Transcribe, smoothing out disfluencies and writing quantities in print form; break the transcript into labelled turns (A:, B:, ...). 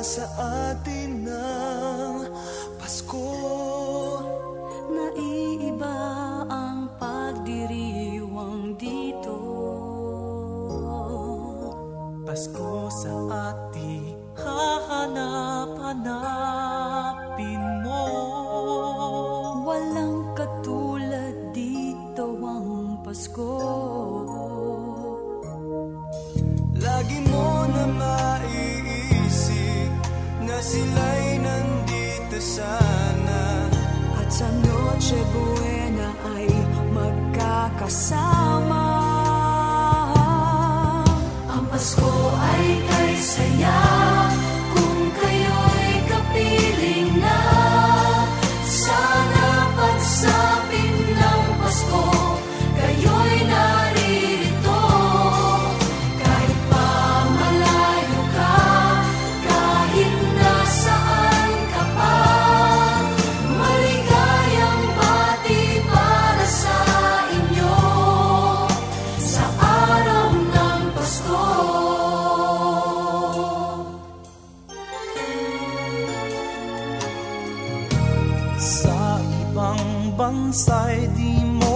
A: sa atin ng Pasko.
B: Naiiba ang pagdiriwang dito.
A: Pasko sa atin hahanap-hanapin mo.
B: Walang katulad dito ang Pasko.
A: Lagi mo na maiisip na sila'y nandito sana,
B: at sa Noche Buena ay magkakasama. Ang Pasko ay kay saya kung kayo'y kapiling na. Sana pagsapit ng Pasko kayo'y naririto. Kahit pa malayo ka, kahit nasaan ka pa, maligayang bati para sa inyo sa araw ng Pasko.
A: sa ibang bansa'y di mo